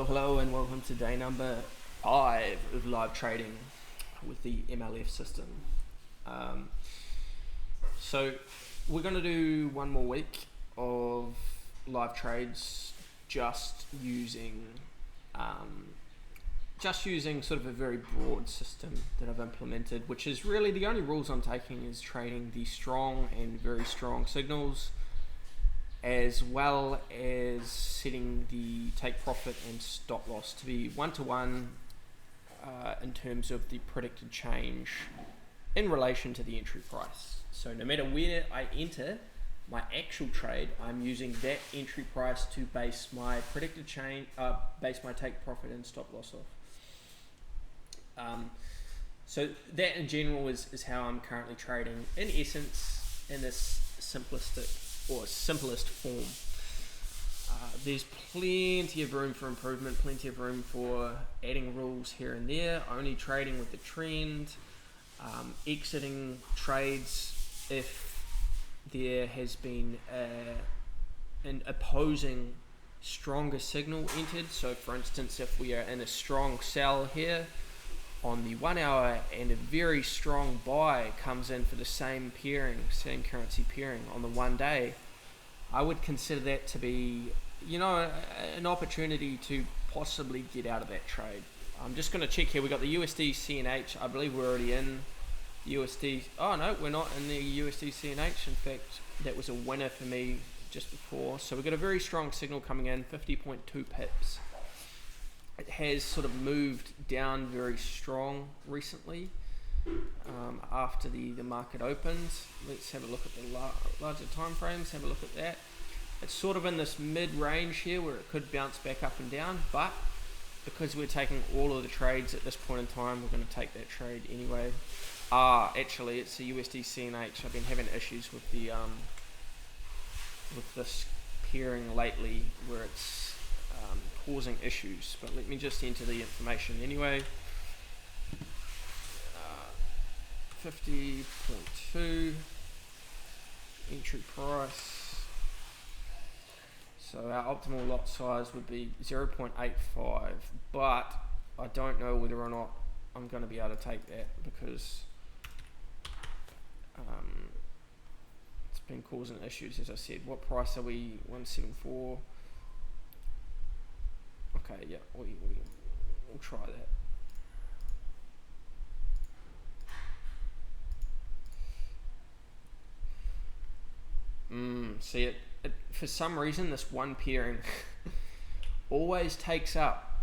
Hello, and welcome to day number 5 of live trading with the MLF system. So we're going to do one more week of live trades just using sort of a very broad system that I've implemented, which is really the only rules I'm taking is trading the strong and very strong signals, as well as setting the take profit and stop loss to be one-to-one in terms of the predicted change in relation to the entry price. So no matter where I enter my actual trade, I'm using that entry price to base my predicted change, base my take profit and stop loss off. So that in general is how I'm currently trading, in essence, in this simplistic or simplest form. There's plenty of room for improvement, plenty of room for adding rules here and there, only trading with the trend, exiting trades if there has been an opposing stronger signal entered. So for instance, if we are in a strong sell here on the 1 hour and a very strong buy comes in for the same pairing, same currency pairing on the 1 day, I would consider that to be, an opportunity to possibly get out of that trade. I'm just going to check here. We got the USD CNH. I believe we're already in USD. Oh no, we're not in the USD CNH. In fact, that was a winner for me just before. So we've got a very strong signal coming in, 50.2 pips. It has sort of moved down very strong recently after the market opened. Let's have a look at the larger time frames, have a look at that. It's sort of in this mid-range here where it could bounce back up and down, but because we're taking all of the trades at this point in time, we're going to take that trade anyway. Actually, it's the USD CNH. I've been having issues with the with this pairing lately where it's causing issues, but let me just enter the information anyway. 50.2 entry price. So our optimal lot size would be 0.85, but I don't know whether or not I'm going to be able to take that because it's been causing issues, as I said. What price are we? 174. Okay, yeah, we'll try that. See, it for some reason, this one pairing always takes up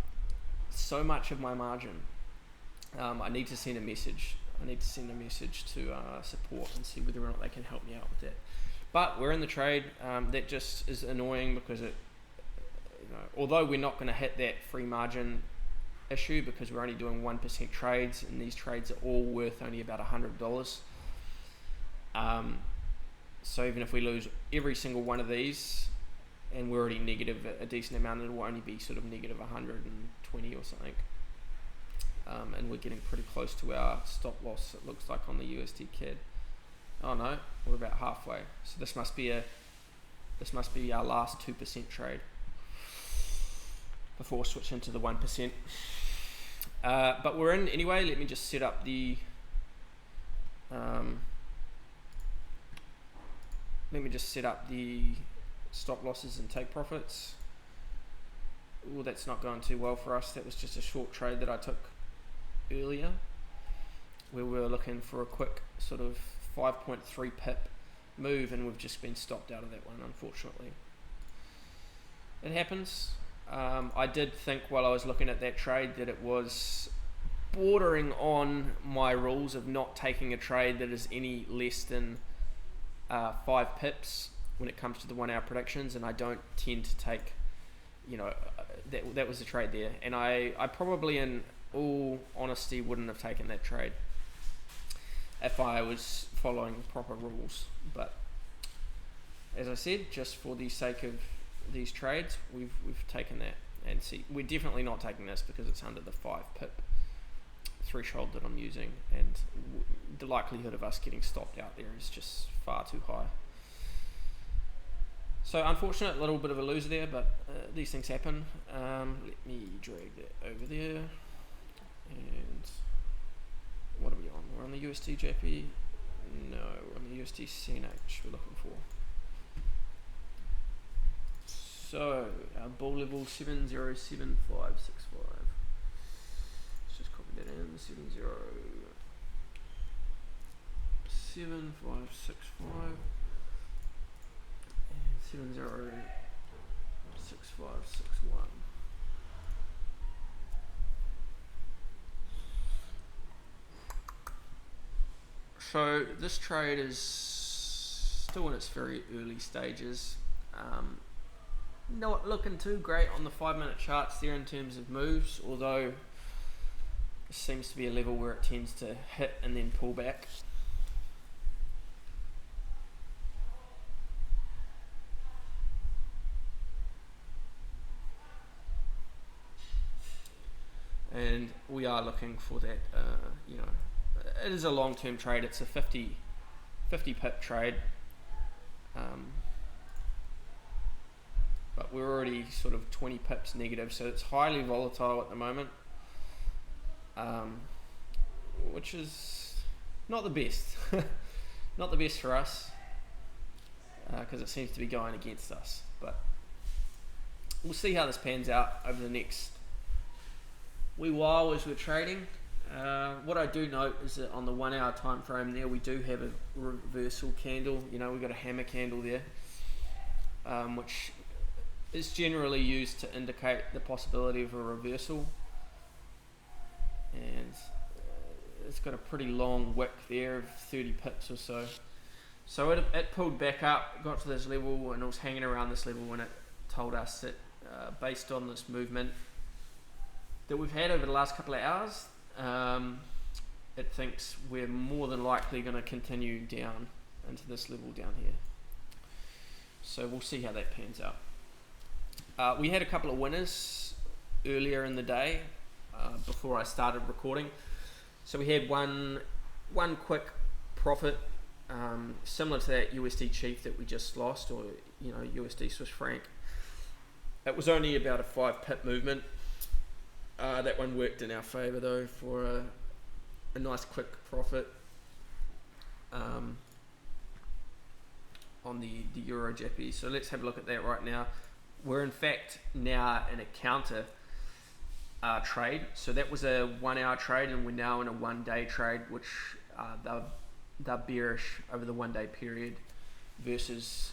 so much of my margin. I need to send a message. To support and see whether or not they can help me out with that. But we're in the trade. That just is annoying because it, although we're not going to hit that free margin issue because we're only doing 1% trades, and these trades are all worth only about $100. So even if we lose every single one of these, and we're already negative a decent amount, it will only be sort of negative 120 or something. And we're getting pretty close to our stop loss, it looks like, on the USD CAD. Oh no, we're about halfway. So this must be our last 2% trade before switching to the 1%. But we're in anyway. Let me just set up the stop losses and take profits. Well, that's not going too well for us. That was just a short trade that I took earlier where we were looking for a quick sort of 5.3 pip move, and we've just been stopped out of that one, unfortunately. It happens. I did think while I was looking at that trade that it was bordering on my rules of not taking a trade that is any less than 5 pips when it comes to the 1 hour predictions, and I don't tend to take, that was the trade there, and I probably, in all honesty, wouldn't have taken that trade if I was following proper rules. But as I said, just for the sake of these trades, we've taken that. And see, we're definitely not taking this because it's under the 5 pip threshold that I'm using, and the likelihood of us getting stopped out there is just far too high. So unfortunate, a little bit of a loser there, but these things happen. Let me drag that over there. And what are we on? We're on the USD JP. No, we're on the USD CNH we're looking for. So our bull level 707565. Let's just copy that in. 707565 and 706561. So this trade is still in its very early stages. Not looking too great on the 5-minute charts there in terms of moves, although it seems to be a level where it tends to hit and then pull back. And we are looking for that, it is a long-term trade. It's a 50 pip trade, but we're already sort of 20 pips negative, so it's highly volatile at the moment, which is not the best. Not the best for us, because it seems to be going against us, but we'll see how this pans out over the next wee while as we're trading. What I do note is that on the 1 hour time frame there, we do have a reversal candle. We've got a hammer candle there, which is generally used to indicate the possibility of a reversal, and it's got a pretty long wick there of 30 pips or so. So it pulled back up, got to this level, and it was hanging around this level when it told us that based on this movement that we've had over the last couple of hours, it thinks we're more than likely going to continue down into this level down here. So we'll see how that pans out. We had a couple of winners earlier in the day before I started recording. So we had one quick profit, similar to that USD Chief that we just lost, or USD Swiss franc. It was only about a 5 pip movement. That one worked in our favour though for a nice quick profit on the Euro Jappy. So let's have a look at that right now. We're in fact now in a counter trade. So that was a 1 hour trade, and we're now in a 1 day trade, which they're bearish over the 1 day period, versus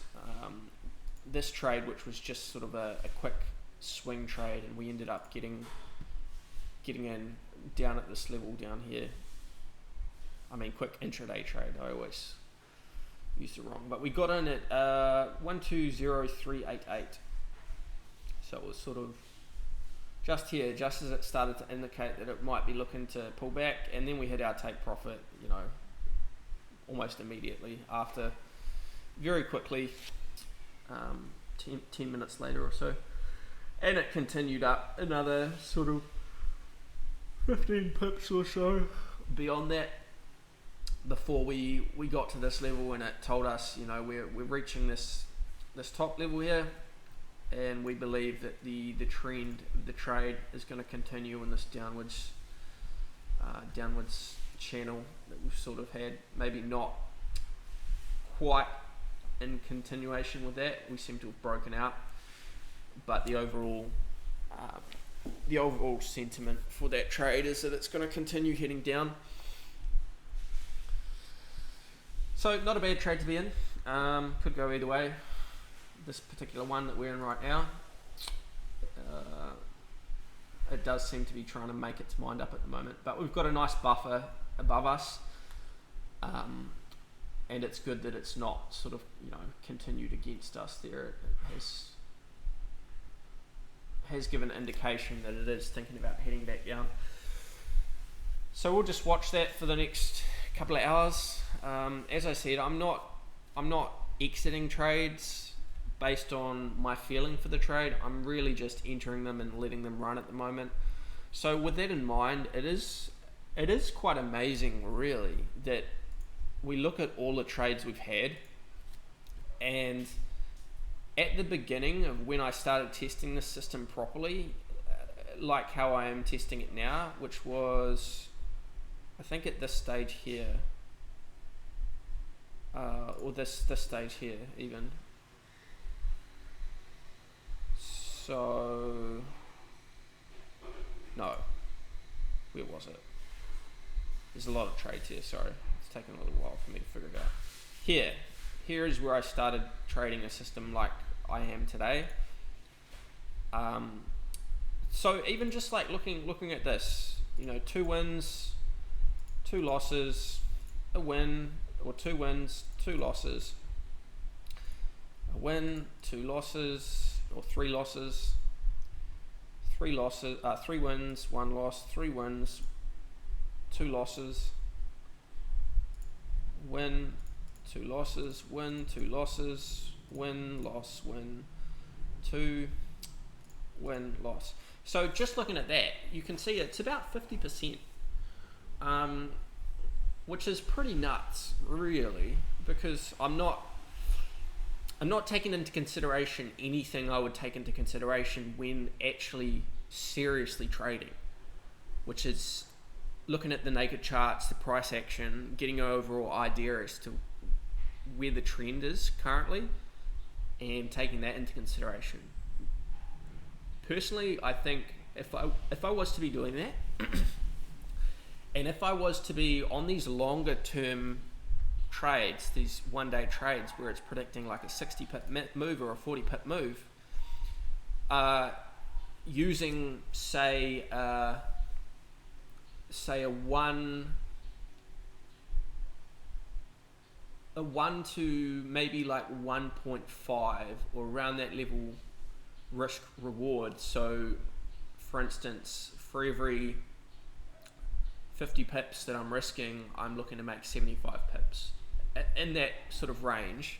this trade, which was just sort of a quick swing trade, and we ended up getting in down at this level down here. I mean, quick intraday trade. I always used it wrong, but we got in at 120388. So it was sort of just here, just as it started to indicate that it might be looking to pull back, and then we hit our take profit, almost immediately after, very quickly, 10 minutes later or so, and it continued up another sort of 15 pips or so beyond that before we got to this level, and it told us we're reaching this top level here, and we believe that the trend of the trade is going to continue in this downwards channel that we've sort of had, maybe not quite in continuation with that. We seem to have broken out, but the overall sentiment for that trade is that it's going to continue heading down. So not a bad trade to be in. Could go either way. This particular one that we're in right now, it does seem to be trying to make its mind up at the moment, but we've got a nice buffer above us, and it's good that it's not sort of continued against us there. It has given an indication that it is thinking about heading back down. So we'll just watch that for the next couple of hours. As I said, I'm not exiting trades based on my feeling for the trade. I'm really just entering them and letting them run at the moment. So with that in mind, it is quite amazing really that we look at all the trades we've had, and at the beginning of when I started testing this system properly, like how I am testing it now, which was, I think at this stage here, or this stage here even. So, no, where was it? There's a lot of trades here, sorry. It's taken a little while for me to figure it out. Here is where I started trading a system like I am today. So even just like looking at this, 2 wins, 2 losses, a win, or 2 wins, 2 losses, a win, 2 losses, or 3 losses, 3 wins, 1 loss, 3 wins, 2 losses, win, 2 losses, win, 2 losses, win, loss, win, 2, win, loss. So just looking at that, you can see it's about 50%, which is pretty nuts, really, because I'm not taking into consideration anything I would take into consideration when actually seriously trading, which is looking at the naked charts, the price action, getting an overall idea as to where the trend is currently, and taking that into consideration. Personally, I think if I was to be doing that, and if I was to be on these longer term trades, these 1 day trades where it's predicting like a 60 pip move or a 40 pip move, using say a 1 to maybe like 1.5 or around that level risk reward. So for instance, for every 50 pips that I'm risking, I'm looking to make 75 pips in that sort of range.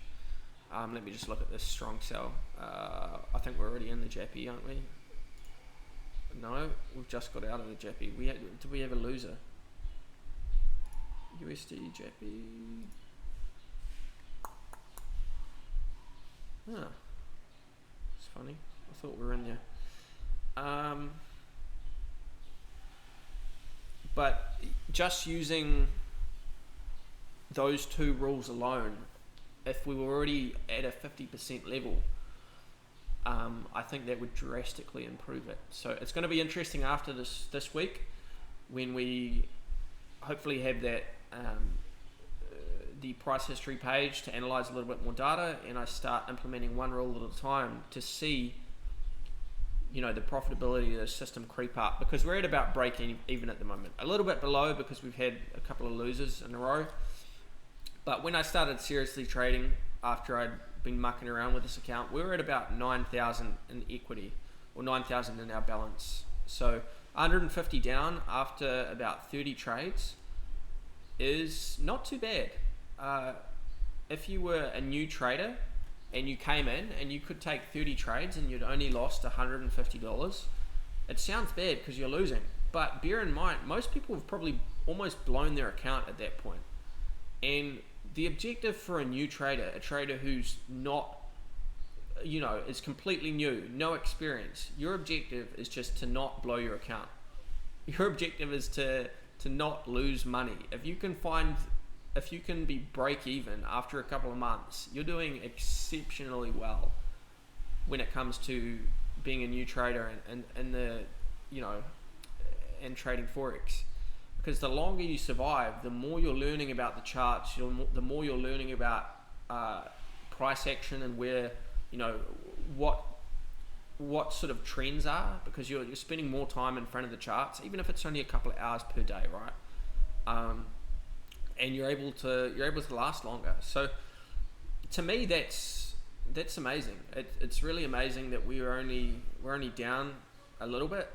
Let me just look at this strong sell. I think we're already in the Jappy, aren't we? No, we've just got out of the Jappy. Did we have a loser? USD Jappy. Huh. It's funny. I thought we were in there. But just using those 2 rules alone, if we were already at a 50% level, I think that would drastically improve it. So it's going to be interesting after this week when we hopefully have that the price history page to analyze a little bit more data, and I start implementing 1 rule at a time to see the profitability of the system creep up, because we're at about break even at the moment, a little bit below because we've had a couple of losers in a row. But when I started seriously trading after I'd been mucking around with this account, we were at about 9,000 in equity, or 9,000 in our balance. So 150 down after about 30 trades is not too bad. If you were a new trader and you came in and you could take 30 trades and you'd only lost $150, it sounds bad because you're losing. But bear in mind, most people have probably almost blown their account at that point. And the objective for a new trader, a trader who's not, is completely new, no experience, your objective is just to not blow your account. Your objective is to not lose money. If you can be break even after a couple of months, you're doing exceptionally well when it comes to being a new trader and trading Forex. Because the longer you survive, the more you're learning about the charts, the more you're learning about price action and where, what sort of trends are, because you're spending more time in front of the charts, even if it's only a couple of hours per day, right? And you're able to last longer. So to me, that's amazing. It's really amazing that we're only down a little bit.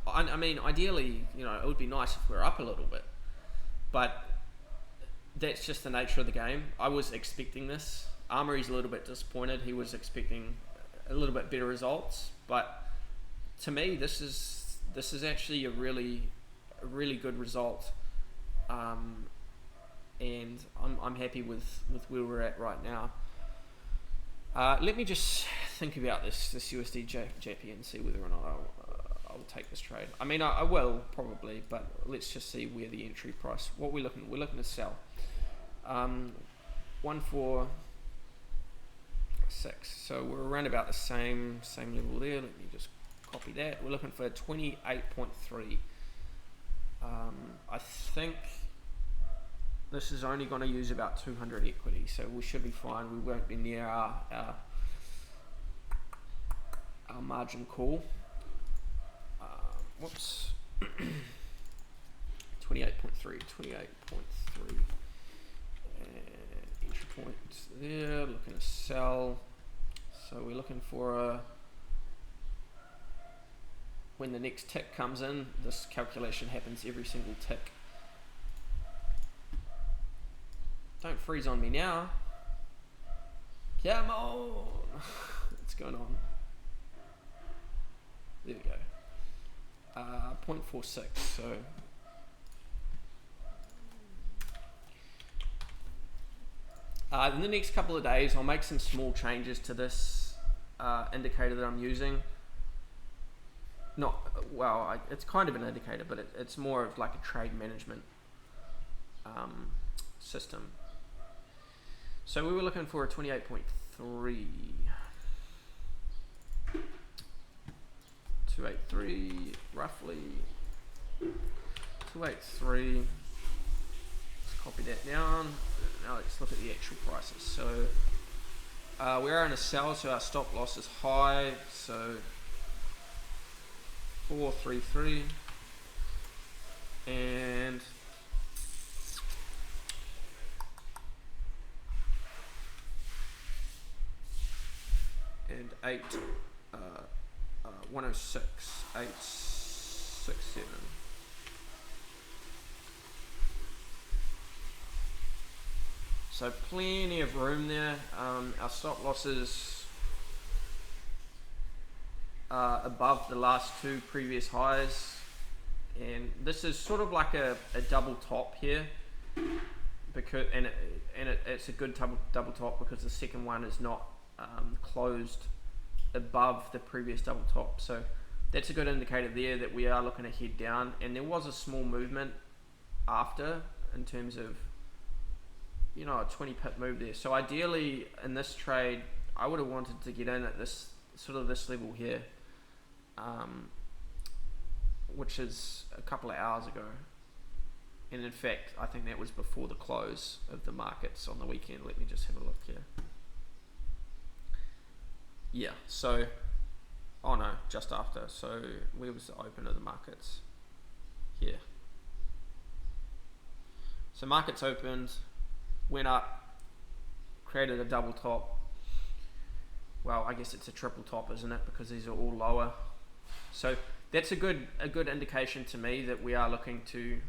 I mean, ideally, it would be nice if we were up a little bit, but that's just the nature of the game. I was expecting this. Armory's a little bit disappointed. He was expecting a little bit better results, but to me, this is actually a really good result, and I'm happy with where we're at right now. Let me just think about this USD JP and see whether or not I'll take this trade. I mean, I will probably, but let's just see where the entry price. What we're looking to sell. 146. So we're around about the same level there. Let me just copy that. We're looking for 28.3. I think this is only going to use about 200 equity, so we should be fine. We won't be near our margin call. Whoops. 28.3. Entry point there. Looking to sell. So we're looking for when the next tick comes in. This calculation happens every single tick. Don't freeze on me now. Come on. What's going on? There we go. 0.46. So in the next couple of days, I'll make some small changes to this indicator that I'm using. It's kind of an indicator, but it's more of like a trade management system. So we were looking for a 28.3, 283 roughly, 283. Let's copy that down. Now let's look at the actual prices. So we are in a sell, so our stop loss is high. So 433 and 106, 867. So plenty of room there. Our stop losses are above the last two previous highs, and this is sort of like a double top here, because it's a good double top because the second one is not closed above the previous double top. So that's a good indicator there that we are looking to head down, and there was a small movement after in terms of, you know, a 20 pip move there. So ideally in this trade I would have wanted to get in at this level here, which is a couple of hours ago, and in fact I think that was before the close of the markets on the weekend. Let me just have a look here. Yeah, so, oh no, just after. So where was the open of the markets? Here. So markets opened, went up, created a double top. Well, I guess it's a triple top, isn't it? Because these are all lower. So that's a good indication to me that we are looking to,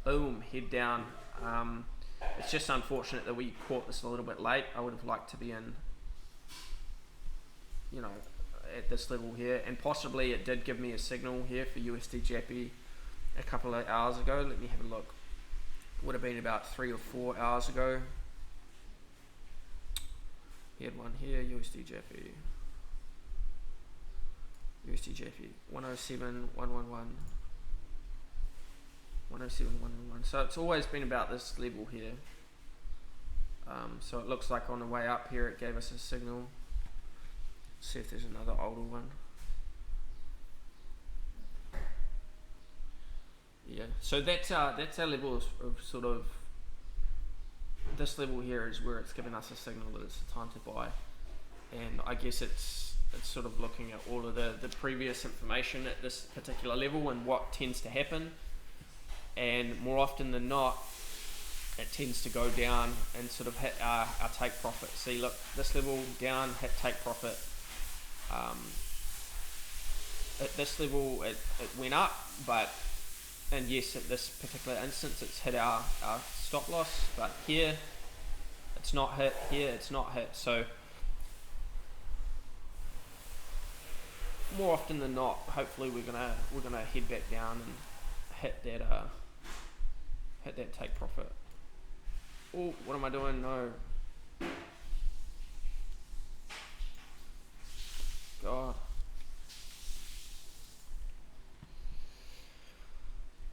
boom, head down. It's just unfortunate that we caught this a little bit late. I would have liked to be in, you know, at this level here, and possibly it did give me a signal here for USD JP a couple of hours ago. Let me have a look. Would have been about 3 or 4 hours ago. He had one here, USD JP 107 111 107 111. So it's always been about this level here. So it looks like on the way up here it gave us a signal. See if there's another older one. Yeah, so that's our level of sort of, this level here is where it's given us a signal that it's time to buy, and I guess it's sort of looking at all of the previous information at this particular level and what tends to happen, and more often than not it tends to go down and sort of hit our take profit. See, look, this level down, hit take profit. At this level it went up, and yes, at this particular instance it's hit our stop loss, but here it's not hit, here it's not hit. So more often than not, hopefully we're gonna head back down and hit that take profit. Oh, what am I doing? No.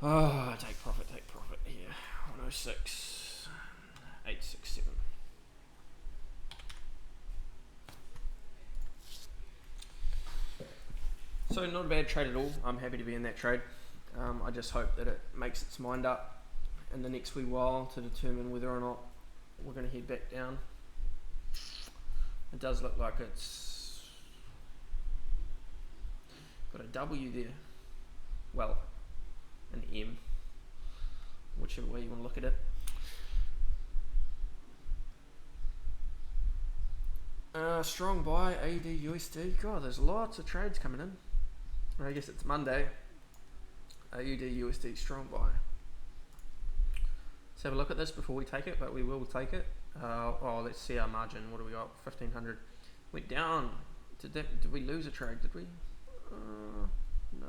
Oh, take profit here. 106, 867. So not a bad trade at all. I'm happy to be in that trade. I just hope that it makes its mind up in the next wee while to determine whether or not we're going to head back down. It does look like it's got a W there. Well, an M, whichever way you want to look at it. Strong buy, AUD, USD. God, there's lots of trades coming in. I guess it's Monday. AUD, USD, strong buy. Let's have a look at this before we take it, but we will take it. Let's see our margin. What do we got? 1500. Went down. Did we lose a trade? Did we? No.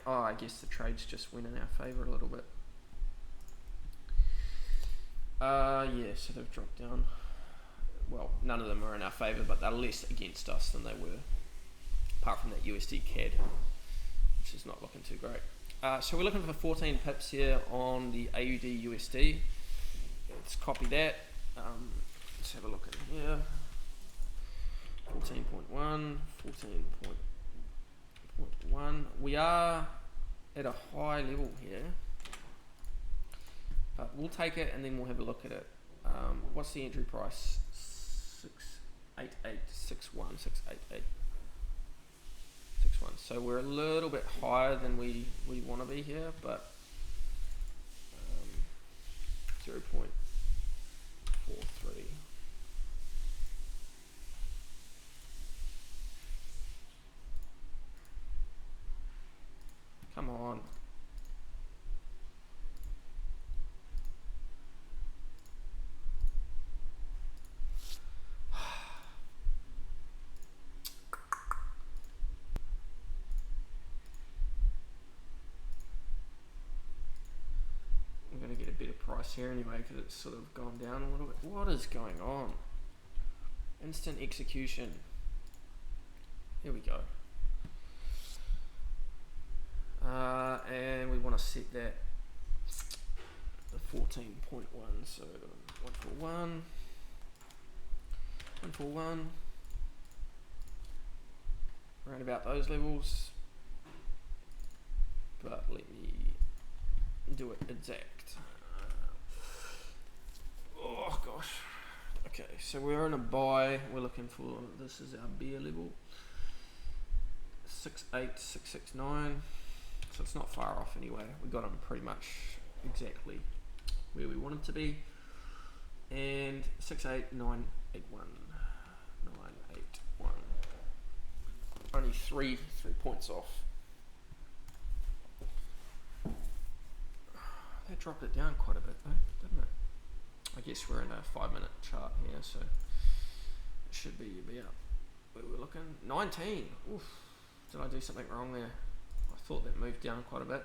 I guess the trades just went in our favour a little bit. Yeah, so they've dropped down. Well, none of them are in our favour, but they're less against us than they were, apart from that USD CAD, which is not looking too great. So we're looking for 14 pips here on the AUD USD. Let's copy that. Let's have a look in here. 14.1, 14.1. We are at a high level here, but we'll take it and then we'll have a look at it. What's the entry price? 68861, 688. 61. So we're a little bit higher than we want to be here, but 0.43. Come on. I'm going to get a better price here anyway because it's sort of gone down a little bit. What is going on? Instant execution. Here we go. And we want to set that the 14.1, so 141, 141, around about those levels, but let me do it exact. Oh gosh. Okay, so we're in a buy. We're looking for, this is our bear level, 68669. So it's not far off anyway. We got them pretty much exactly where we wanted to be. And 68981. 981. Only three points off. That dropped it down quite a bit though, didn't it? I guess we're in a 5-minute chart here, so it should be about where we're looking. 19. Oof. Did I do something wrong there? I thought that moved down quite a bit.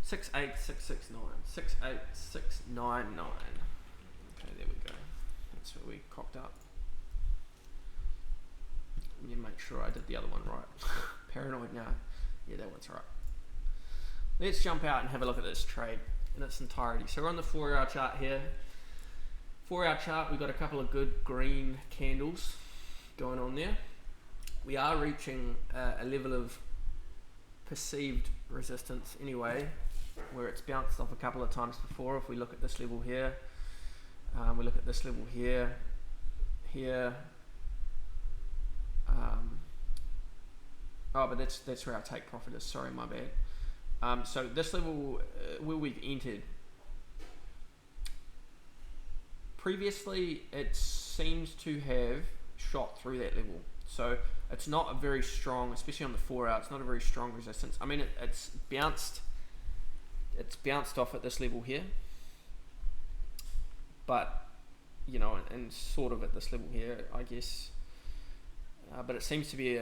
68669. 68699. Okay, there we go. That's where we cocked up. Let me make sure I did the other one right. Paranoid now. Yeah, that one's right. Let's jump out and have a look at this trade in its entirety. So we're on the 4-hour chart here. 4-hour chart, we've got a couple of good green candles going on there. We are reaching a level of perceived resistance anyway, where it's bounced off a couple of times before. If we look at this level here, we look at this level here, but that's where our take profit is, sorry, my bad. So this level where we've entered, previously it seems to have shot through that level. So it's not a very strong, especially on the 4-hour, it's not a very strong resistance. I mean, it's bounced off at this level here, but you know, and sort of at this level here, I guess. But it seems to be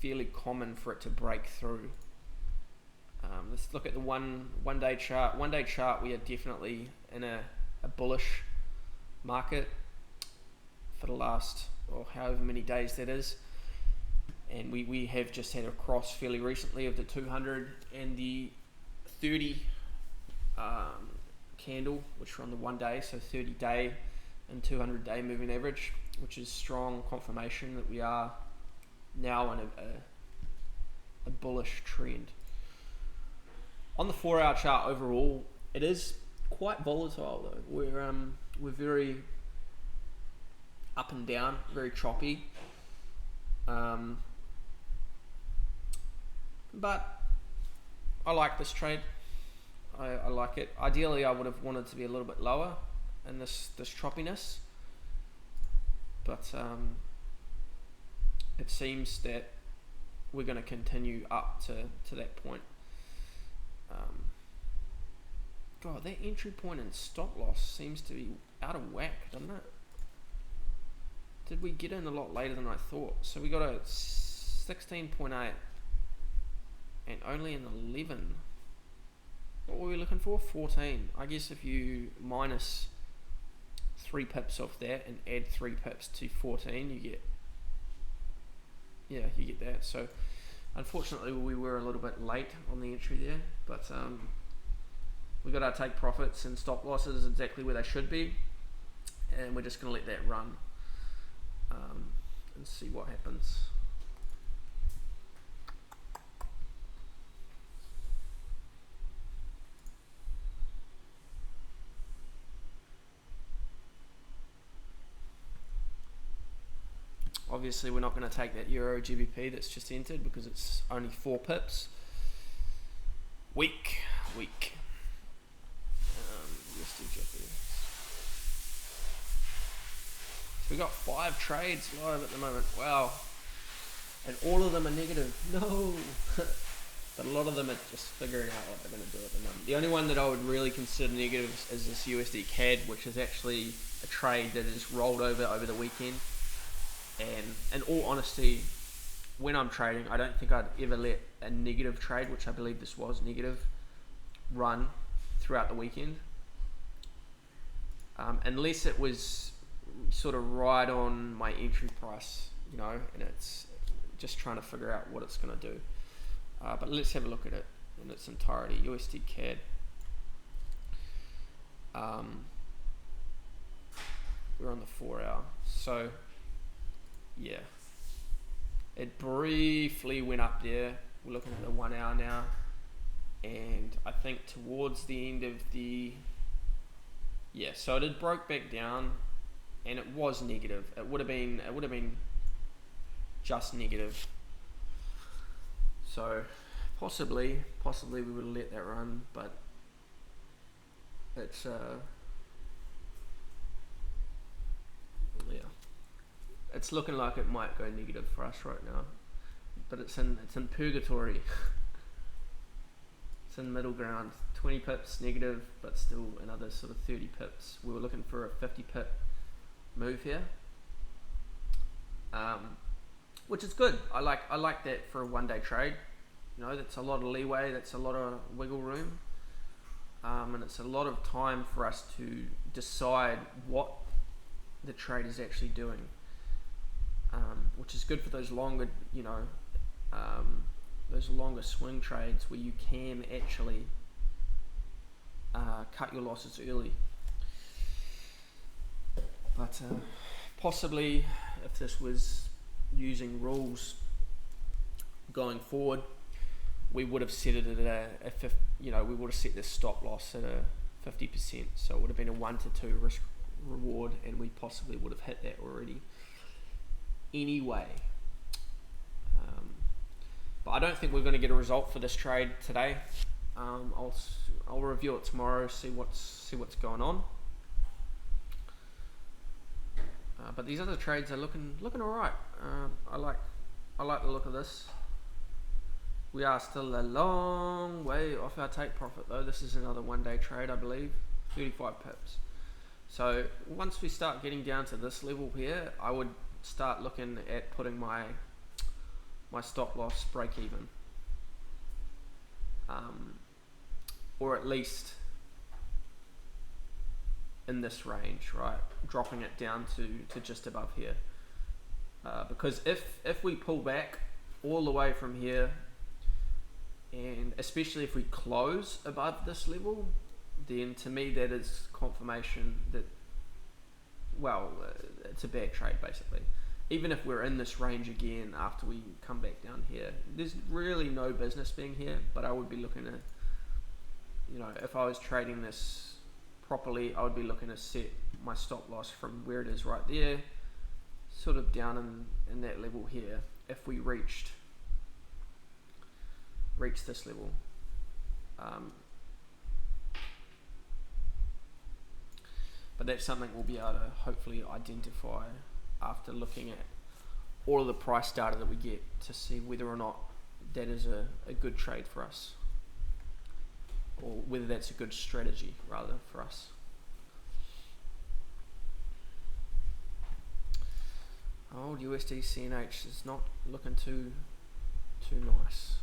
fairly common for it to break through. Let's look at the one day chart. 1 day chart, we are definitely in a bullish market for the last, or however many days that is. and we have just had a cross fairly recently of the 200 and the 30 candle, which are on the 1 day, so 30 day and 200 day moving average, which is strong confirmation that we are now in a bullish trend. On the 4 hour chart overall, it is quite volatile though. We're very up and down, very choppy. But I like this trade. I like it. Ideally, I would have wanted to be a little bit lower in this choppiness, but it seems that we're going to continue up to that point. God, that entry point and stop loss seems to be out of whack, doesn't it? Did we get in a lot later than I thought? So we got a 16.8 and only an 11. What were we looking for? 14. I guess if you minus 3 pips off that and add 3 pips to 14, you get, yeah, you get that. So unfortunately we were a little bit late on the entry there, but we got our take profits and stop losses exactly where they should be, and we're just going to let that run and see what happens. Obviously we're not going to take that Euro GBP that's just entered because it's only 4 pips. Weak. So we got 5 trades live at the moment. Wow. And all of them are negative. No. But a lot of them are just figuring out what they're going to do at the moment. The only one that I would really consider negative is this USD CAD, which is actually a trade that is rolled over the weekend. And in all honesty, when I'm trading, I don't think I'd ever let a negative trade, which I believe this was negative, run throughout the weekend. Unless it was sort of right on my entry price, you know, and it's just trying to figure out what it's going to do. But let's have a look at it in its entirety. USD CAD. We're on the 4 hour. So, yeah. It briefly went up there. We're looking at the 1 hour now. And I think towards the end of the... Yeah, so it broke back down and it was negative. It would have been just negative. So possibly we would have let that run, but it's yeah, it's looking like it might go negative for us right now, but it's in purgatory. It's in middle ground. 20 pips negative, but still another sort of 30 pips. We were looking for a 50 pip move here, which is good. I like that for a 1 day trade. You know, that's a lot of leeway, that's a lot of wiggle room, and it's a lot of time for us to decide what the trade is actually doing, which is good for those longer, you know, those longer swing trades where you can actually cut your losses early. But possibly if this was using rules going forward, we would have set it at we would have set this stop loss at a 50%, so it would have been a 1 to 2 risk reward, and we possibly would have hit that already anyway. But I don't think we're going to get a result for this trade today. I'll review it tomorrow, see what's going on. But these other trades are looking alright. I like the look of this. We are still a long way off our take profit though. This is another 1 day trade, I believe, 35 pips. So once we start getting down to this level here, I would start looking at putting my stop loss break even, or at least in this range, right? Dropping it down to just above here, because if we pull back all the way from here, and especially if we close above this level, then to me that is confirmation that, well, it's a bad trade basically. Even if we're in this range again after we come back down here, there's really no business being here, but I would be looking at, you know, if I was trading this properly, I would be looking to set my stop loss from where it is right there, sort of down in that level here, if we reach this level. But that's something we'll be able to hopefully identify after looking at all of the price data that we get to see whether or not that is a good trade for us, or whether that's a good strategy rather for us. Old USD CNH is not looking too nice.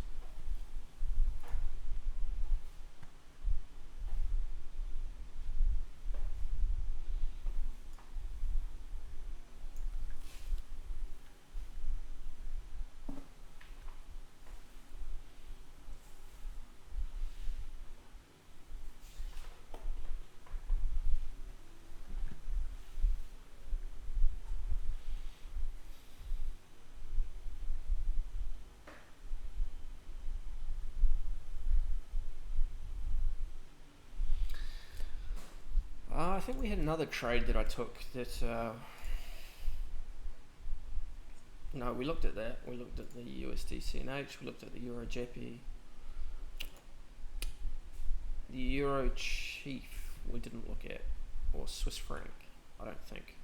I think we had another trade that I took that, no, we looked at that. We looked at the USD CNH, we looked at the Euro JP. The Euro Chief we didn't look at, or Swiss franc, I don't think.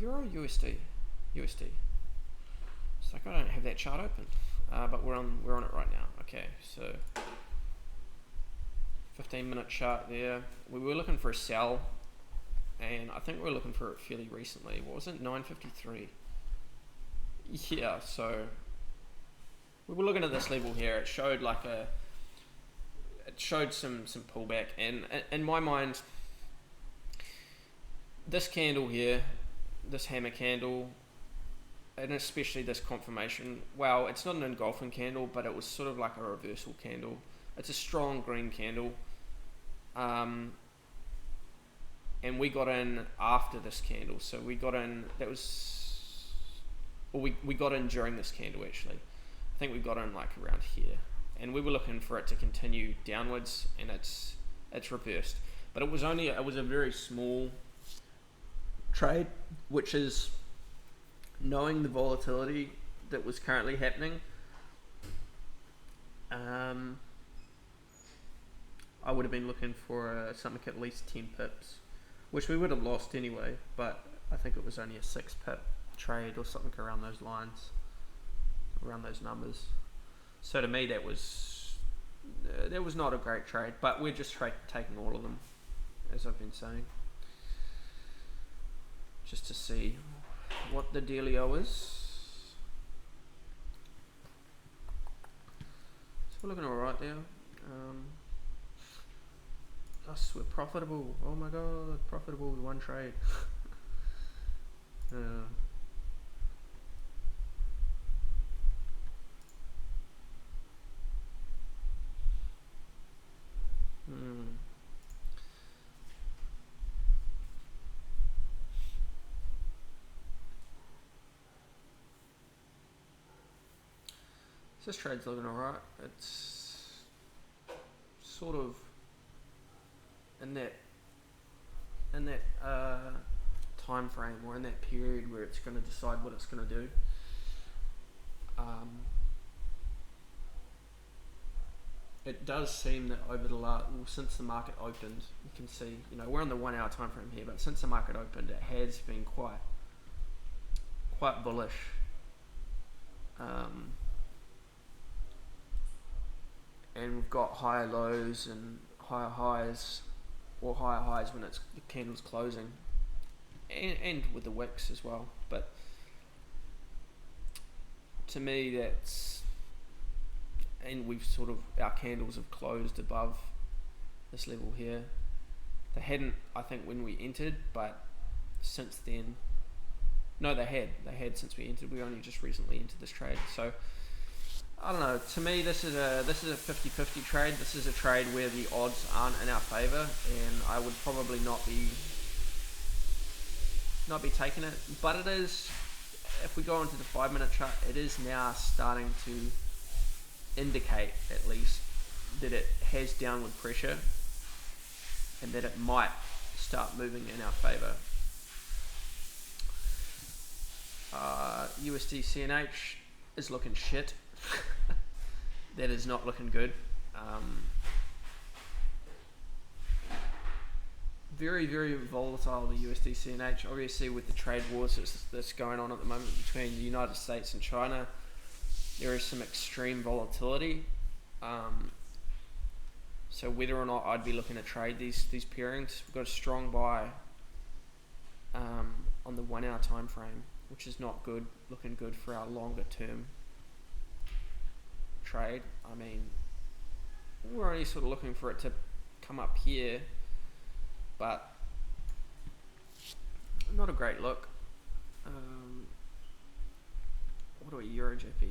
Euro USD. It's like I don't have that chart open. But we're on it right now. Okay, so 15-minute chart there. We were looking for a sell, and I think we were looking for it fairly recently. What was it? 953. Yeah, so we were looking at this level here. It showed some pullback, and in my mind, this candle here, this hammer candle, and especially this confirmation, well, it's not an engulfing candle, but it was sort of like a reversal candle. It's a strong green candle, and we got in after this candle, so we got in, we got in during this candle actually. I think we got in like around here, and we were looking for it to continue downwards, and it's reversed, but it was a very small trade, which is, knowing the volatility that was currently happening, I would have been looking for something at least 10 pips, which we would have lost anyway, but I think it was only a 6 pip trade or something around those lines, around those numbers. So to me that was not a great trade, but we're just taking all of them, as I've been saying, just to see what the dealio is. So we're looking alright there. Us, we're profitable. Oh my god, profitable with one trade. This trade's looking alright. It's sort of in that time frame, or in that period where it's going to decide what it's going to do. It does seem that over since the market opened, you can see, you know, we're on the 1 hour time frame here, but since the market opened, it has been quite bullish. And we've got higher lows and higher highs, or higher highs when the candle's closing, and with the wicks as well. But to me, that's, and our candles have closed above this level here. They hadn't, I think, when we entered, but since then. No, they had since we entered. We only just recently entered this trade. So I don't know. To me, this is a 50-50 trade. This is a trade where the odds aren't in our favour, and I would probably not be taking it. But it is. If we go into the 5-minute chart, it is now starting to indicate, at least, that it has downward pressure, and that it might start moving in our favour. USD CNH is looking shit. That is not looking good. Very, very volatile, the USD CNH. Obviously, with the trade wars that's going on at the moment between the United States and China, there is some extreme volatility. So whether or not I'd be looking to trade these pairings, we've got a strong buy on the 1 hour time frame, which is not good, looking good for our longer term trade. I mean, we're only sort of looking for it to come up here, but not a great look. What do we, Euro JP?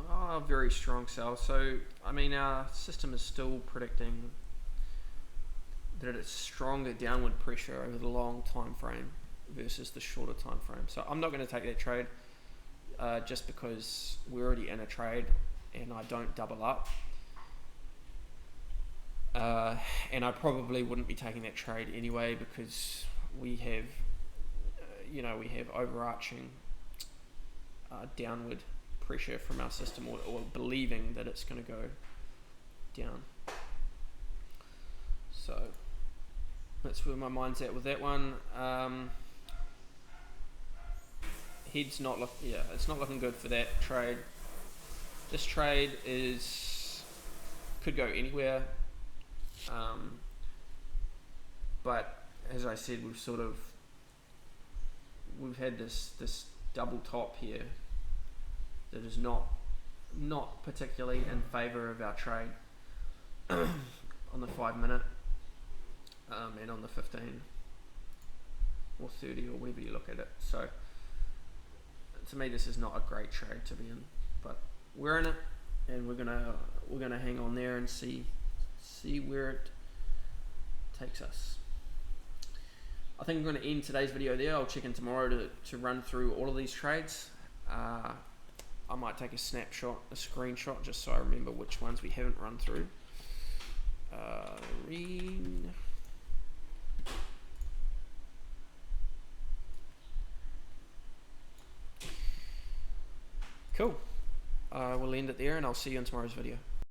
Oh, very strong sell. So, I mean, our system is still predicting that it's stronger downward pressure over the long time frame versus the shorter time frame. So I'm not going to take that trade just because we're already in a trade and I don't double up. And I probably wouldn't be taking that trade anyway because we have, we have overarching downward pressure from our system, or believing that it's going to go down. So that's where my mind's at with that one. Head's not it's not looking good for that trade. This trade could go anywhere. But as I said, we've had this double top here that is not particularly in favour of our trade on the 5-minute and on the 15 or 30 or wherever you look at it. So to me, this is not a great trade to be in, but we're in it, and we're gonna hang on there and see where it takes us. I think I'm going to end today's video there. I'll check in tomorrow to run through all of these trades. I might take a screenshot, just so I remember which ones we haven't run through. Cool. We'll end it there, and I'll see you in tomorrow's video.